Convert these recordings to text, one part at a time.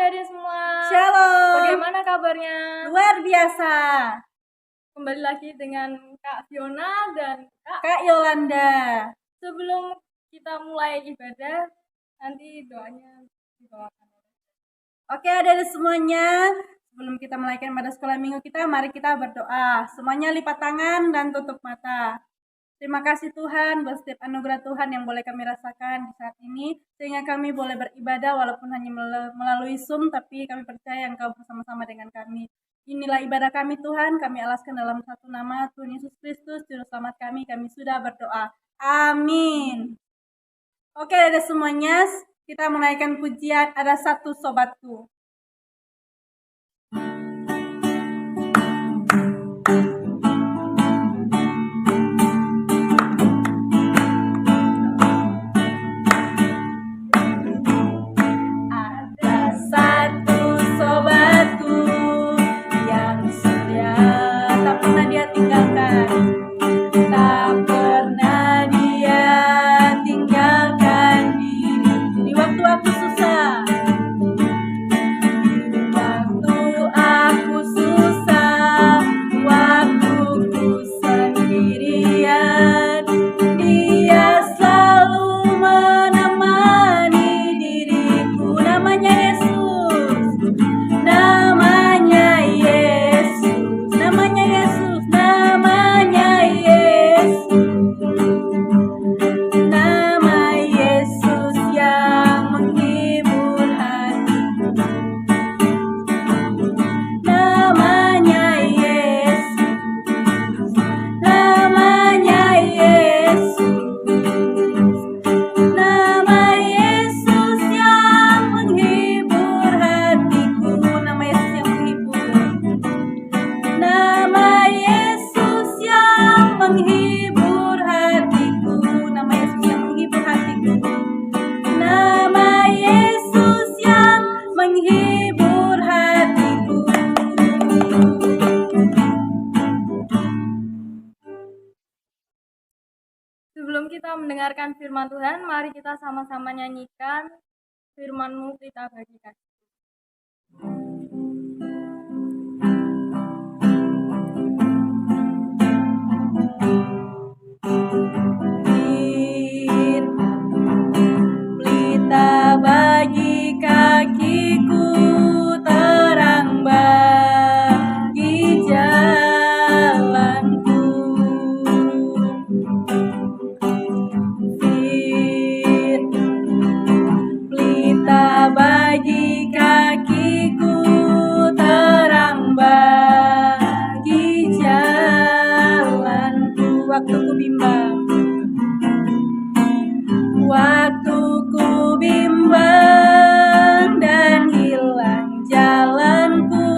adik-adik semua. Shalom. Bagaimana kabarnya? Luar biasa. Kembali lagi dengan Kak Fiona dan Kak Yolanda. Sebelum kita mulai ibadah, nanti doanya dibawakan. Oke adik-adik semuanya, sebelum kita menaikkan pada sekolah minggu kita, mari kita berdoa. Semuanya lipat tangan dan tutup mata. Terima kasih Tuhan buat setiap anugerah Tuhan yang boleh kami rasakan di saat ini, sehingga kami boleh beribadah walaupun hanya melalui Zoom, tapi kami percaya Engkau bersama-sama dengan kami. Inilah ibadah kami Tuhan, kami alaskan dalam satu nama Tuhan Yesus Kristus, Juru Selamat kami sudah berdoa. Amin. Oke ada semuanya, kita menaikkan pujian Ada Satu Sobatku. Sebelum kita mendengarkan firman Tuhan, mari kita sama-sama nyanyikan firman-Mu kita bagi kasih. Pelita bagi kakiku, terang bagi jalanku. Pelita bagi kakiku, terang bagi jalanku. Waktu ku bimbang, waktu ku bimbang dan hilang jalanku,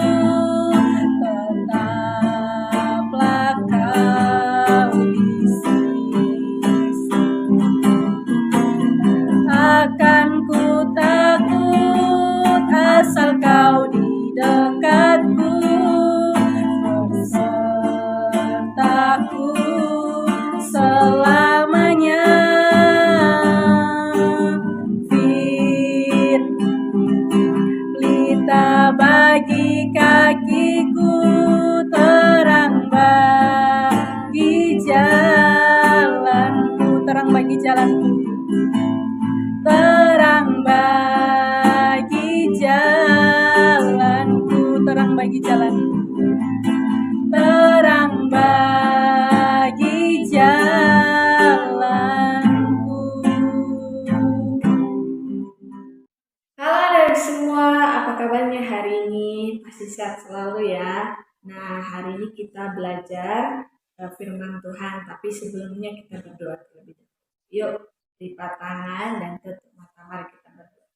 tetaplah Kau di sisi. Akan ku takut asal Kau di dekatku, bersertaku selamanya. Pelita bagi kakiku, terang bagi jalanku, terang bagi jalanku, terang bagi jalanku, terang bagi jalanku, terang bagi jalanku. Halo dari semua, apa kabarnya hari ini? Pasti sehat selalu ya. Nah, hari ini kita belajar firman Tuhan, tapi sebelumnya kita berdoa terlebih dahulu. Yuk, lipat tangan dan tutup mata, mari kita berdoa.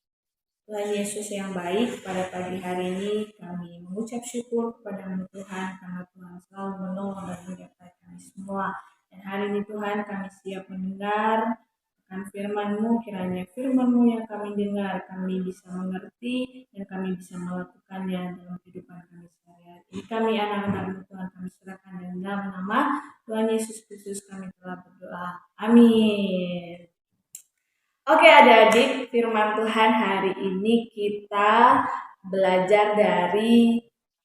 Tuhan Yesus yang baik, pada pagi hari ini kami mengucap syukur kepada-Mu Tuhan, karena Tuhan selalu menolong dan menyertai kami semua. Dan hari ini Tuhan kami siap mendengar akan firman-Mu, kiranya firman-Mu yang kami dengar, kami bisa mengerti dan kami bisa melakukannya dalam kehidupan kami sehari-hari. Ini kami anak-anak-Mu Tuhan, kami serahkan dalam nama Tuhan Yesus Kristus kami telah berdoa. Amin. Oke adik-adik, firman Tuhan hari ini kita belajar dari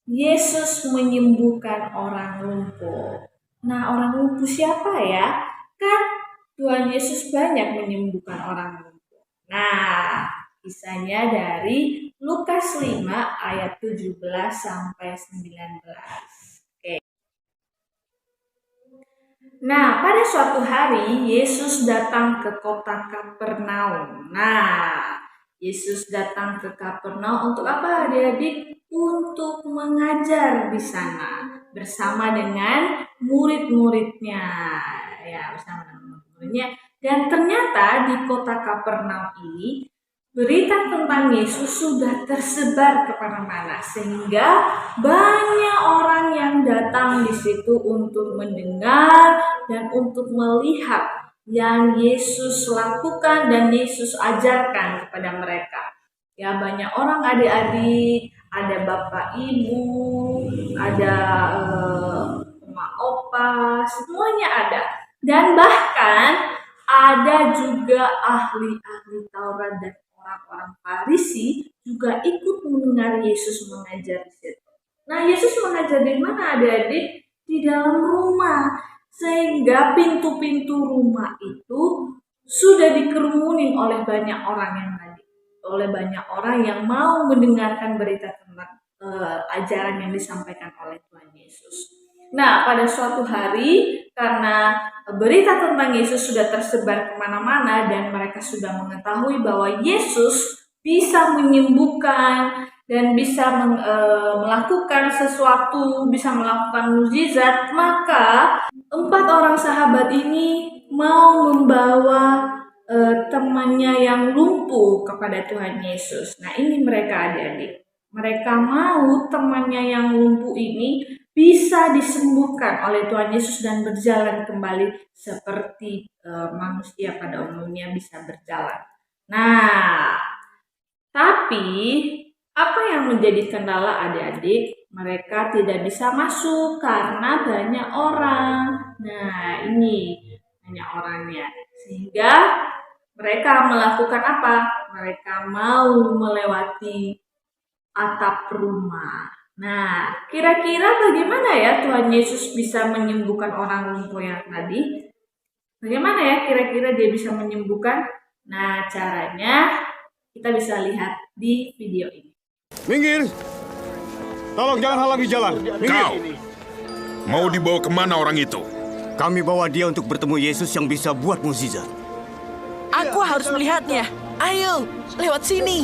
Yesus menyembuhkan orang lumpuh. Nah, orang lumpuh siapa ya? Kan Tuhan Yesus banyak menyembuhkan orang lumpuh. Nah, kisahnya dari Lukas 5 ayat 17 sampai 19. Nah, pada suatu hari Yesus datang ke kota Kapernaum. Nah, Yesus datang ke Kapernaum untuk apa, adik-adik? Untuk mengajar di sana bersama dengan murid-muridnya. Ya, bersama dengan murid-muridnya. Dan ternyata di kota Kapernaum ini berita tentang Yesus sudah tersebar kemana-mana sehingga banyak orang yang datang di situ untuk mendengar dan untuk melihat yang Yesus lakukan dan Yesus ajarkan kepada mereka. Ya, banyak orang, adik-adik, ada bapak ibu, ada emak opa, semuanya ada. Dan bahkan ada juga ahli-ahli Taurat dan orang-orang Farisi juga ikut mendengar Yesus mengajar di situ. Nah, Yesus mengajar di mana, adik-adik? Di dalam rumah. Sehingga pintu-pintu rumah itu sudah dikerumunin oleh banyak orang yang mau mendengarkan berita tentang ajaran yang disampaikan oleh Tuhan Yesus. Nah, pada suatu hari karena berita tentang Yesus sudah tersebar kemana-mana dan mereka sudah mengetahui bahwa Yesus bisa menyembuhkan dan bisa melakukan sesuatu, bisa melakukan mukjizat, maka 4 orang sahabat ini mau membawa temannya yang lumpuh kepada Tuhan Yesus. Nah, ini mereka, adik-adik. Mereka mau temannya yang lumpuh ini bisa disembuhkan oleh Tuhan Yesus dan berjalan kembali seperti manusia pada umumnya bisa berjalan. Nah, tapi apa yang menjadi kendala, adik-adik? Mereka tidak bisa masuk karena banyak orang. Nah, ini banyak orangnya. Sehingga mereka melakukan apa? Mereka mau melewati atap rumah. Nah, kira-kira bagaimana ya Tuhan Yesus bisa menyembuhkan orang lumpuh yang tadi? Bagaimana ya kira-kira dia bisa menyembuhkan? Nah, caranya kita bisa lihat di video ini. Minggir! Tolong jangan halangi jalan. Minggir. Kau! Mau dibawa kemana orang itu? Kami bawa dia untuk bertemu Yesus yang bisa buat mukjizat. Aku harus melihatnya. Ayo, lewat sini.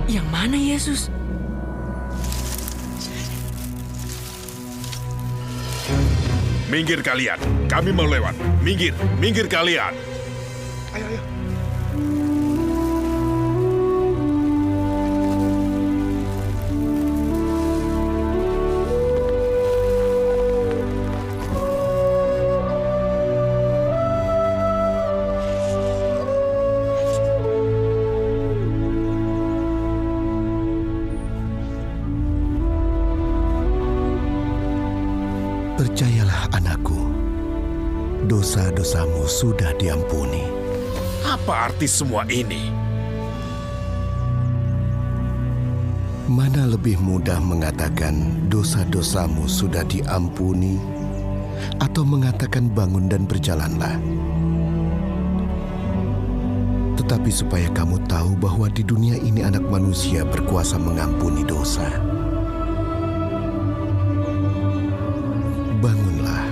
Yang mana Yesus? Minggir kalian, kami mau lewat. Minggir, minggir kalian. Ayo, ayo. Percayalah anakku, dosa-dosamu sudah diampuni. Apa arti semua ini? Mana lebih mudah mengatakan dosa-dosamu sudah diampuni atau mengatakan bangun dan berjalanlah? Tetapi supaya kamu tahu bahwa di dunia ini anak manusia berkuasa mengampuni dosa. Bangunlah,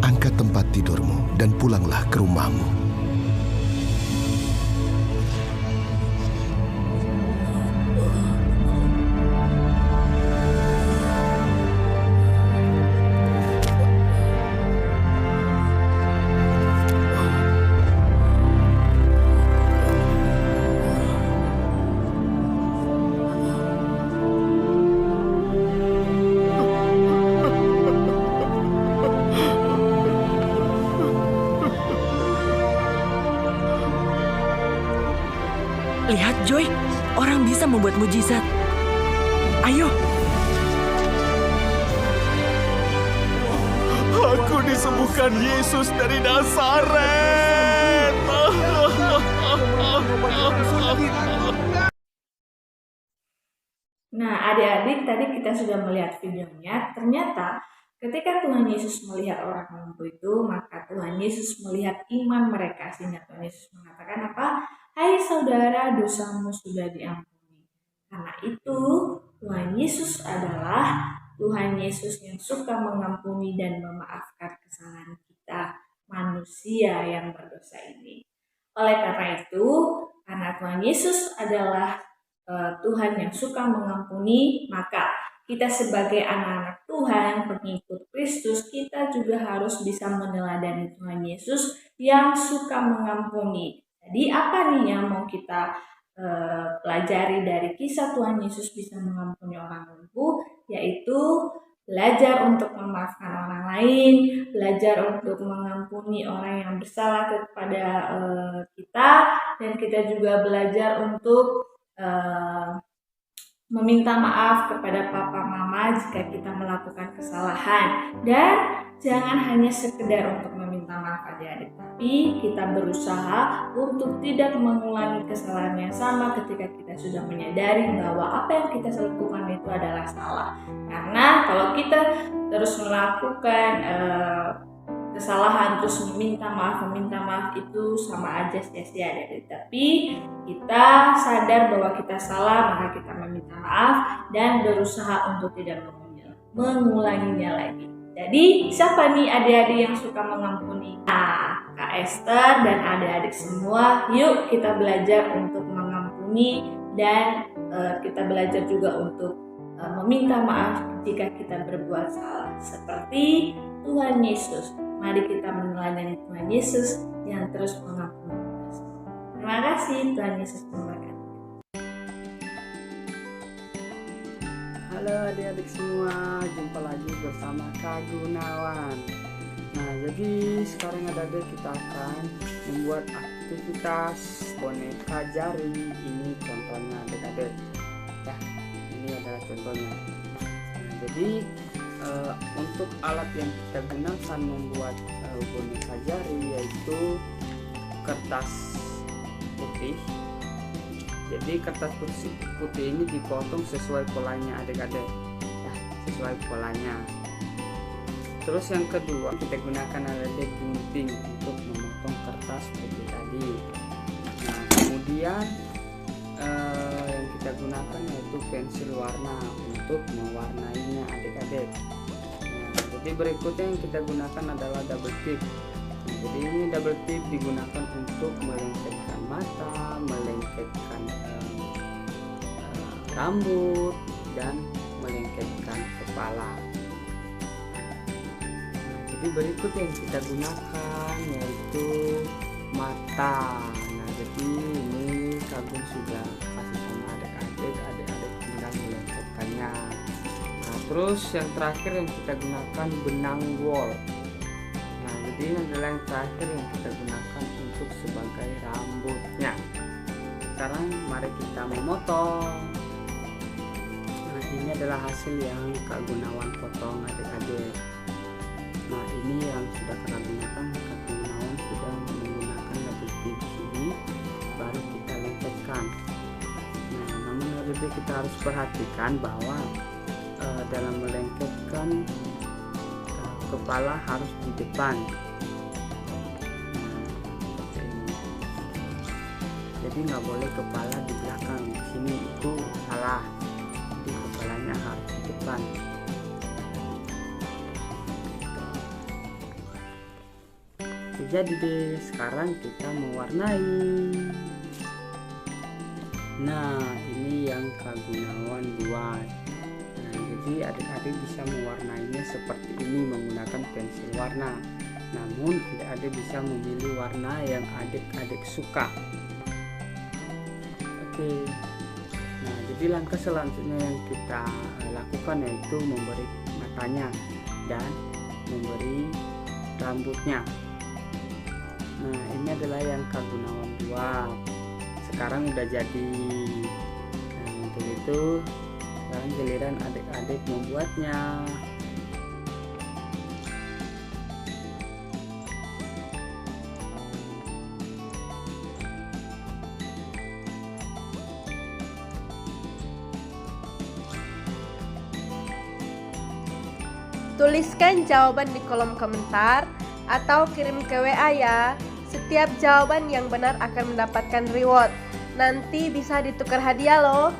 angkat tempat tidurmu dan pulanglah ke rumahmu. Lihat Joy, orang bisa membuat mukjizat. Ayo, sembuhkan Yesus dari Nazaret. Nah, adik-adik, tadi kita sudah melihat videonya. Ternyata ketika Tuhan Yesus melihat orang lumpuh itu, maka Tuhan Yesus melihat iman mereka. Sehingga Tuhan Yesus mengatakan apa? Hai saudara, dosamu sudah diampuni. Karena itu, Tuhan Yesus adalah Tuhan Yesus yang suka mengampuni dan memaafkan kesalahan kita, manusia yang berdosa ini. Oleh karena itu, karena Tuhan Yesus adalah Tuhan yang suka mengampuni, maka kita sebagai anak-anak Tuhan, pengikut Kristus, kita juga harus bisa meneladani Tuhan Yesus yang suka mengampuni. Jadi apa nih yang mau kita pelajari dari kisah Tuhan Yesus bisa mengampuni orang lumpuh? Yaitu belajar untuk memaafkan orang lain, belajar untuk mengampuni orang yang bersalah kepada kita, dan kita juga belajar untuk meminta maaf kepada papa mama jika kita melakukan kesalahan. Dan jangan hanya sekedar untuk meminta maaf adik-adik, tapi kita berusaha untuk tidak mengulangi kesalahan yang sama ketika kita sudah menyadari bahwa apa yang kita lakukan itu adalah salah. Karena kalau kita terus melakukan kesalahan terus meminta maaf itu sama aja sia-sia adik-adik. Tapi kita sadar bahwa kita salah, maka kita meminta maaf dan berusaha untuk tidak mengulanginya lagi. Jadi siapa nih adik-adik yang suka mengampuni? Nah, Kak Esther dan adik-adik semua, yuk kita belajar untuk mengampuni dan kita belajar juga untuk meminta maaf jika kita berbuat salah. Seperti Tuhan Yesus. Mari kita meneladani Tuhan Yesus yang terus mengampuni kita. Terima kasih, Tuhan Yesus memberkati. Halo adik-adik semua, jumpa lagi bersama Kak Gunawan. Nah, jadi sekarang adik-adik kita akan membuat aktivitas boneka jari. Ini contohnya adik-adik. Ya, ini adalah contohnya. Nah, jadi untuk alat yang kita gunakan membuat boneka jari yaitu kertas putih. Jadi kertas putih ini dipotong sesuai polanya adik-adik, ya, sesuai polanya. Terus yang kedua kita gunakan adik gunting untuk memotong kertas putih tadi. Nah, kemudian yang kita gunakan yaitu pensil warna untuk mewarnainya adik-adik. Nah, jadi berikutnya yang kita gunakan adalah double tip. Nah, jadi ini double tip digunakan untuk melengketkan mata, melengketkan rambut, dan melengketkan kepala. Nah, jadi berikut yang kita gunakan yaitu mata. Nah, jadi ini Kagum sudah kasih sama adik-adik tinggal melengketkannya. Nah, terus yang terakhir yang kita gunakan benang wol. Nah, jadi ini adalah yang terakhir yang kita gunakan untuk sebagai rambutnya. Sekarang mari kita memotong. Nah, ini adalah hasil yang Kak Gunawan potong adik-adik. Nah, ini yang sudah Kak gunakan, Kak Gunawan sudah menggunakan double tip ini, baru kita lengketkan. Nah, namun lebih kita harus perhatikan bahwa dalam melengketkan kepala harus di depan. Jadi nggak boleh kepala di belakang. Di sini itu salah. Jadi kepalanya harus di depan. Jadi deh, sekarang kita mewarnai. Nah, ini yang Kak Gunawan buat. Nah, jadi adik-adik bisa mewarnainya seperti ini menggunakan pensil warna. Namun adik-adik bisa memilih warna yang adik-adik suka. Oke. Nah, jadi langkah selanjutnya yang kita lakukan yaitu memberi matanya dan memberi rambutnya. Nah, ini adalah yang Kak Gunawan buat. Sekarang udah jadi. Nah, untuk itu sekarang giliran adik-adik membuatnya. Tuliskan jawaban di kolom komentar atau kirim ke WA ya. Setiap jawaban yang benar akan mendapatkan reward. Nanti bisa ditukar hadiah loh.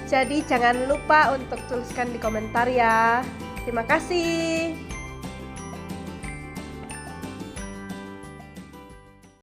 Jadi jangan lupa untuk tuliskan di komentar ya. Terima kasih.